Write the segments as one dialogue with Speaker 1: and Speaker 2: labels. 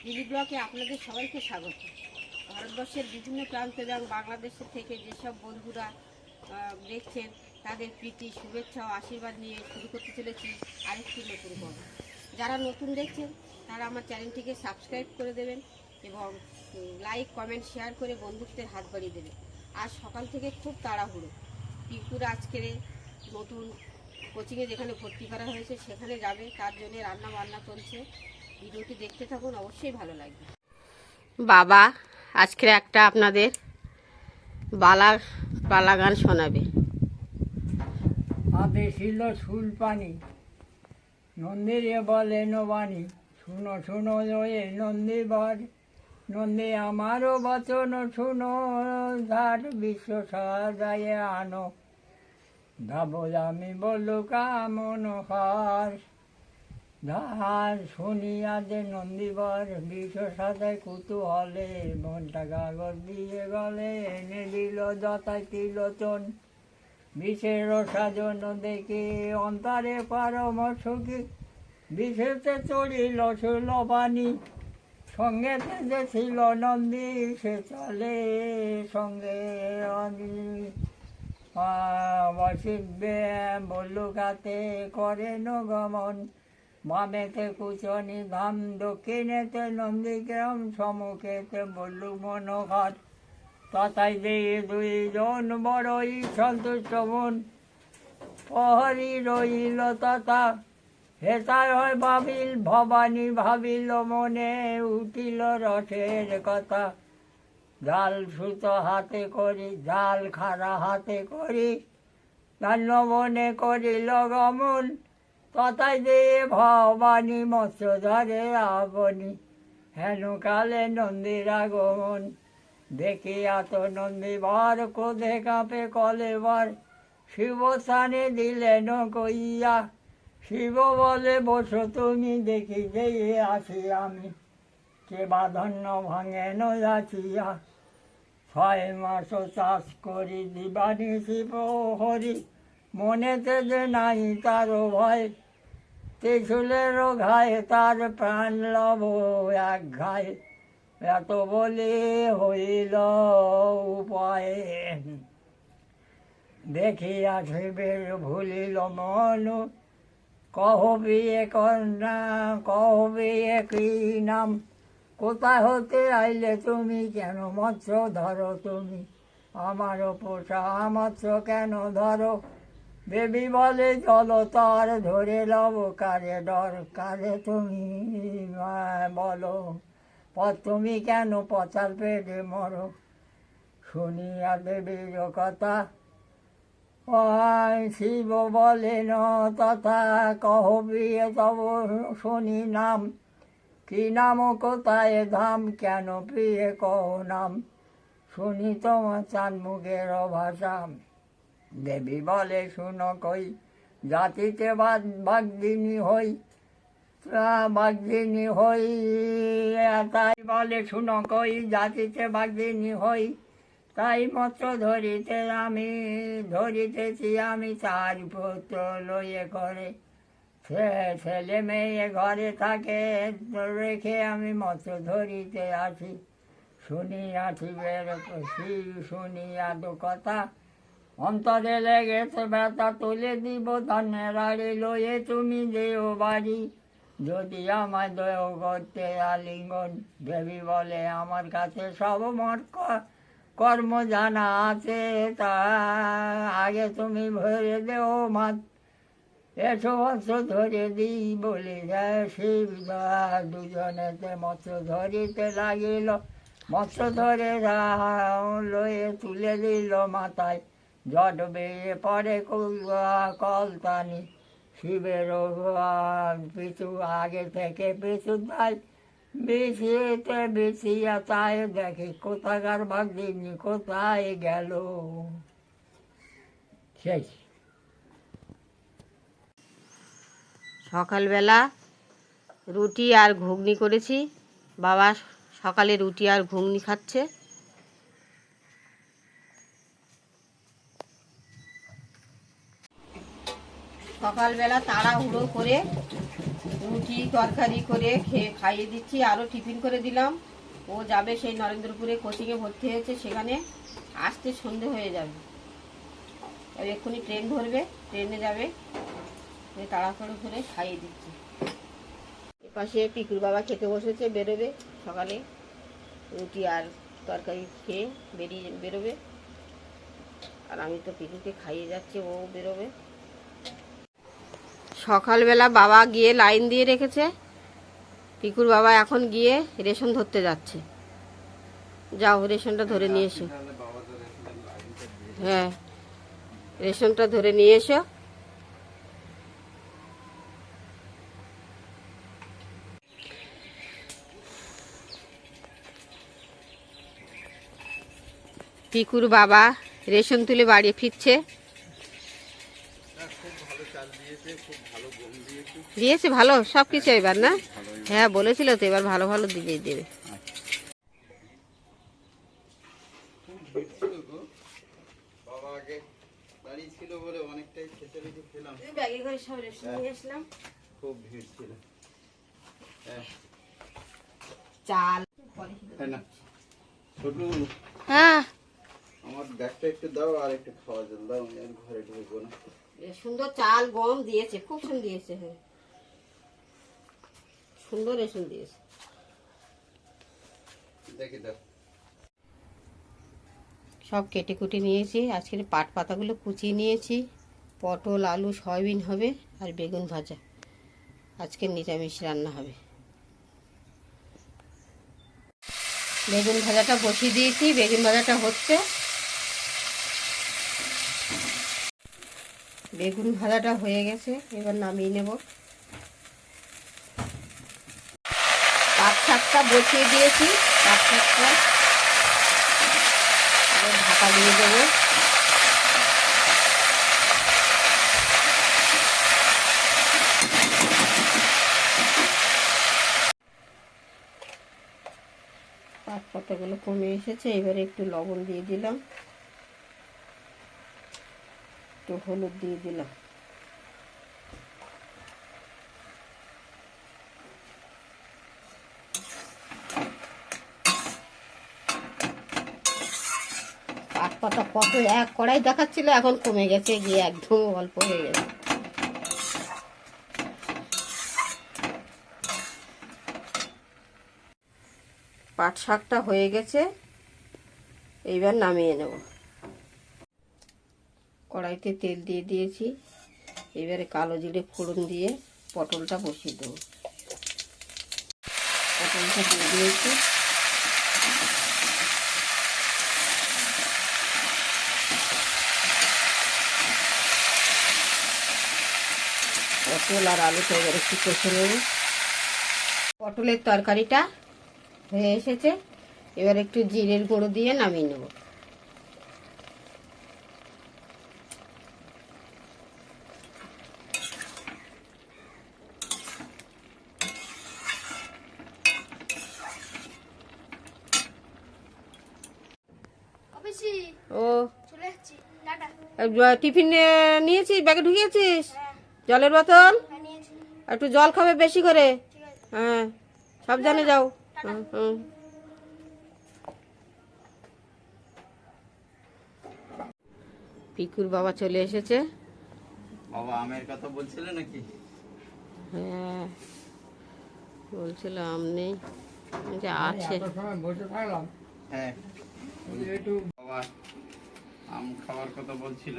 Speaker 1: মিলি ব্লকে আপনাদের সবাইকে স্বাগত। ভারতবর্ষের বিভিন্ন প্রান্ত এবং বাংলাদেশের থেকে যেসব বন্ধুরা দেখছেন তাদের প্রীতি, শুভেচ্ছা ও আশীর্বাদ নিয়ে শুরু করতে চলেছি আরেকটি নতুন পর্ব। যারা নতুন দেখছেন তারা আমার চ্যানেলটিকে সাবস্ক্রাইব করে দেবেন এবং লাইক, কমেন্ট, শেয়ার করে বন্ধুত্বের হাত বাড়িয়ে দেবেন। আজ সকাল থেকে খুব তাড়াহুড়ো, পিকুর আজকের নতুন কোচিংয়ে যেখানে ভর্তি করা হয়েছে সেখানে যাবে, তার জন্য রান্না বান্না চলছে। ভিডিওটি দেখতে থাকুন, অবশ্যই ভালো লাগবে। বাবা আজকের একটা আপনাদের পালা গান শোনাবে।
Speaker 2: হাতে ছিল সুল পানি, নন্দীরে বলে নবানি, শুনো শুনো এ নন্দীবর, নন্দী আমারও বচন শুনো, ধার বিশ্ব সাজায়ে আনো, ধাবল আমি বললু কামন হার, ধার শুনিয়া যে নন্দীবর, বিশ্ব সাজায় কুতূহলে, মনটা কাগজ দিয়ে গলে, এনে দিল যথায় তিলোচন, বিষের সাজন দেখে অন্তরে পরম সুখী, বিষেতে চড়িল সুলবানি, সঙ্গে যে ছিল নন্দী সে চলে সঙ্গে বসিবে বল্লুকাতে করেন গমন, বামেতে কুচনি ধাম, দক্ষিণেতে নন্দীগ্রাম, সম্মুখেতে বল্লু মনোহর, তথায় দিয়ে দুইজন বড়ই সন্তুষ্ট মন, প্রহরী রইল তথা হেতায় হয় ভাবিল, ভবানী ভাবিল মনে, উঠিল রসের কথা, জাল সুতো হাতে করি, জাল খাড়া হাতে করি, বনে করিল গমন, তথায় দিয়ে ভবানী মৎস্য ধরে আবনি, হেন কালে নন্দীর আগমন, দেখিয়া তো নন্দীবর ক্রোধে কাঁপে কলেবর, শিবস্থানে দিলেন কইয়া, শিব বলে বসো তুমি, দেখি যেয়ে আসি আমি, কে বাধন্য ভাঙেন যাচিয়া, 6 মাস চাষ করি দিবানি শিব হরি, মনেতে যে নাই তার ভয়, ত্রিশূলেরও ঘায়ে তার প্রাণ লব এক ঘায়, এত বলে হইল উপায়, দেখিয়া শিবের ভুলিল মন, কহবি এ কন্যা কহবি এ কি নাম, কোথায় হতে আইলে তুমি, কেন মৎস্য ধরো তুমি, আমারও পোষা মৎস্য কেন ধরো, বেবি বলে জলতর ধরে লব কারে ডর, কারে তুমি বলো, তুমি কেন পচার পেটে মরো, শুনিয়া দেবীর কথা শিব বলেন তথা, কহবি তব শুনি নাম, কি নাম কোথায় ধাম, কেন প্রিয়ে কহ নাম, শুনি তোমার চাঁদ মুখের ভাষা, দেবী বলে শুনো কই, জাতিতে বাগদিনী হই, বাগদিনী হই, তাই বলে শুনো কই, জাতিতে বাগদিনী হই, তাই মৎস্য ধরিতেছি আমি 4 পুত্র লইয়ে করে, ছেলে মেয়ে ঘরে থাকে, রেখে আমি মৎস্য ধরিতে আসি, শুনিয়া শিবের শুনিয়া দু কথা, অন্তরে লেগেছে ব্যথা, তুলে দিব ধনের আড়ি, লইয়ে তুমি যেও বাড়ি, যদি আমার দেহ করতে আলিঙ্গন, দেবী বলে আমার কাছে সব মোর কর্ম জানা আছে, তা আগে তুমি ভরে দেও মাছ, এসো মৎস্য ধরে দিই বলে যায় শিব, দুজনেতে মৎস্য ধরিতে লাগিল, মৎস্য ধরে লয়ে তুলে দিল মাথায়, জট বেয়ে পড়ে কলতানি, শিবের পিছু আগে থেকে পিছু ভাই, বিছিয়েতে বিছিয়া তাই দেখি, কোথাকার ভাগদিনী কোথায় গেল। শেষ।
Speaker 1: সকালবেলা রুটি আর ঘুগনি করেছি, বাবা সকালে রুটি আর ঘুগনি খাচ্ছে। সকালবেলা তাড়াহুড়ো করে রুটি তরকারি করে খাইয়ে দিচ্ছি, আরও টিফিন করে দিলাম। ও যাবে সেই নরেন্দ্রপুরে, কোচিংয়ে ভর্তি হয়েছে, সেখানে আসতে সন্ধে হয়ে যাবে। এক্ষুনি ট্রেন ধরবে, ট্রেনে যাবে, তাড়াতাড়ি করে খাইয়ে দিচ্ছি। এপাশে পিকুর বাবা খেতে বসেছে, বেরোবে সকালে, রুটি আর তরকারি খেয়ে বেরোবে। আর আমি তো পিকুকে খাইয়ে যাচ্ছি, ও বেরোবে। সকালবেলা বাবা গিয়ে লাইন দিয়ে রেখেছে, পিকুর বাবা এখন গিয়ে রেশন ধরতে যাচ্ছে। যাও রেশনটা ধরে নিয়ে এসো। হ্যাঁ, রেশনটা ধরে নিয়ে এসো। পিকুর বাবা রেশন তুলে বাড়ি ফিরছে। দিয়েছে ভালো সব কিছু এবার, না? হ্যাঁ বলেছিল তো, এবার ভালো ভালো দিবে দেবে। চাল হ্যাঁ,
Speaker 3: আমার ব্যাগটা একটু দাও আর একটু খাওয়া জল দাও, আমি আর ঘরে ঢুকবো না।
Speaker 1: সুন্দর চাল গম দিয়েছে, খুব সুন্দর দিয়েছে। হ্যাঁ, সুন্দর রেশন দিয়েছে।
Speaker 3: দেখি দাও।
Speaker 1: সব কেটে কুটে নিয়েছি, আজকের পাট পাতাগুলো কুচিয়ে নিয়েছি। পটল আলু সয়াবিন হবে আর বেগুন ভাজা, আজকে নিরামিষ রান্না হবে। বেগুন ভাজাটা বসিয়ে দিয়েছি, বেগুন ভাজাটা হচ্ছে। বেগুন ভাজাটা হয়ে গেছে, এবার নামিয়ে নেব। পাট শাকটা বসিয়ে দিয়েছি, পাট শাকটা ঢাকা দিয়ে দেবো। পাট পাতাগুলো কমে এসেছে, এবারে একটু লবণ দিয়ে দিলাম, একটু হলুদ দিয়ে দিলাম। পাট পাতা কত এক কড়াই দেখাচ্ছিল, এখন কমে গেছে, গিয়ে একদম অল্প হয়ে গেছে। পাট শাকটা হয়ে গেছে, এইবার নামিয়ে নেব। কড়াইতে তেল দিয়ে দিয়েছি, এবারে কালো জিরে ফোড়ন দিয়ে পটলটা বসিয়ে দেবো। পটলটা দিয়ে দিয়েছি, পটল আর আলুটা এবার একটু কষে নেব। পটলের তরকারিটা হয়ে এসেছে, এবার একটু জিরের গুঁড়ো দিয়ে নামিয়ে নেব। ও টিফিন নিয়েছিস, ব্যাগে ঢুকিয়েছিস? জলের বোতল, একটু জল খাবে বেশি করে। হ্যাঁ, সাবধানে যাও। হুম। পিকুর বাবা চলে এসেছে।
Speaker 3: বাবা আমের কথা বলছিলে নাকি?
Speaker 1: হ্যাঁ বলছিল আম নেই, যে আছে।
Speaker 2: বসে থাকলাম,
Speaker 3: হ্যাঁ,
Speaker 2: একটু
Speaker 3: বাবা আম খাওয়ার কথা বলছিল,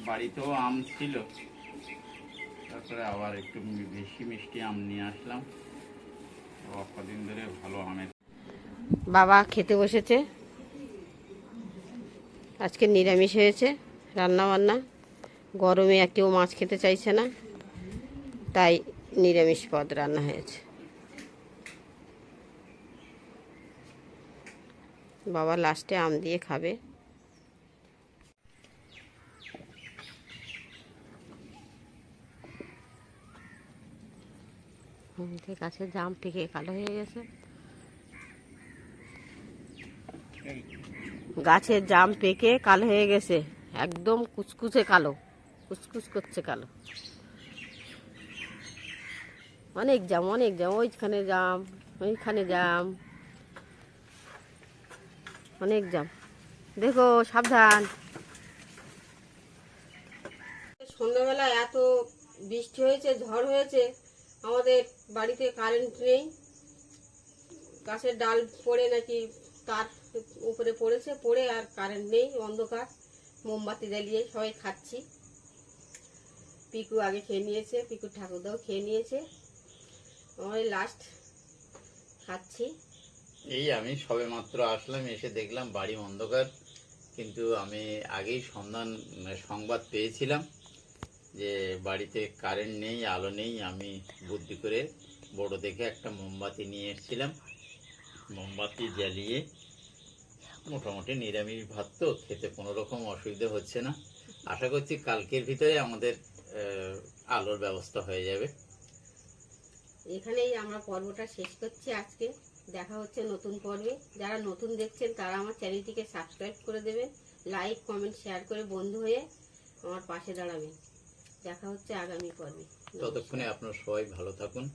Speaker 3: বাড়িতেও আম ছিল, তারপরে আবার একটু বেশি মিষ্টি আম নিয়ে আসলাম। কদিন ধরে ভালো আমের।
Speaker 1: বাবা খেতে বসেছে, আজকে নিরামিষ হয়েছে রান্না বান্না। গরমে আর কেউ মাছ খেতে চাইছে না, তাই নিরামিষ পদ রান্না হয়েছে। বাবা লাস্টে আম দিয়ে খাবে। গাছের জাম পেকে কালো হয়ে গেছে, গাছের জাম পেকে কালো হয়ে গেছে, একদম কুচকুচে কালো। কুচকুচ করছে কালো। অনেক জাম, অনেক জাম, ওইখানে জাম, ওইখানে জাম, অনেক জাম। দেখো সাবধান। সন্ধ্যাবেলা এত বৃষ্টি হয়েছে, ঝড় হয়েছে, আমাদের বাড়িতে কারেন্ট নেই। গাছের ডাল পড়ে নাকি তার উপরে পড়েছে, পড়ে আর কারেন্ট নেই, অন্ধকার। মোমবাতি জ্বালিয়ে সবাই খাচ্ছি। পিকু আগে খেয়ে নিয়েছে, পিকুর ঠাকুরদাও খেয়ে নিয়েছে, আমরা লাস্ট খাচ্ছি।
Speaker 3: এই আমি সবে মাত্র আসলাম, এসে দেখলাম বাড়ি অন্ধকার, কিন্তু আমি আগেই সংবাদ পেয়েছিলাম যে বাড়িতে কারেন্ট নেই, আলো নেই। আমি বুদ্ধি করে বড় দেখে একটা মোমবাতি নিয়ে এসেছিলাম, মোমবাতি জ্বালিয়ে মোটামুটি নিরামিষ ভাত তো খেতে কোনো রকম অসুবিধা হচ্ছে না। আশা করছি কালকের ভিতরে আমাদের আলোর ব্যবস্থা হয়ে যাবে।
Speaker 1: এখানেই আমরা পর্বটা শেষ করছি আজকে। দেখা হচ্ছে নতুন পর্বে। যারা নতুন দেখছেন তারা আমার চ্যানেলটিকে সাবস্ক্রাইব করে দেবেন, লাইক কমেন্ট শেয়ার করে বন্ধু হয়ে আমার পাশে দাঁড়াবেন। দেখা হচ্ছে আগামী পর্বে।
Speaker 3: ততক্ষণে আপনারা সবাই ভালো থাকুন।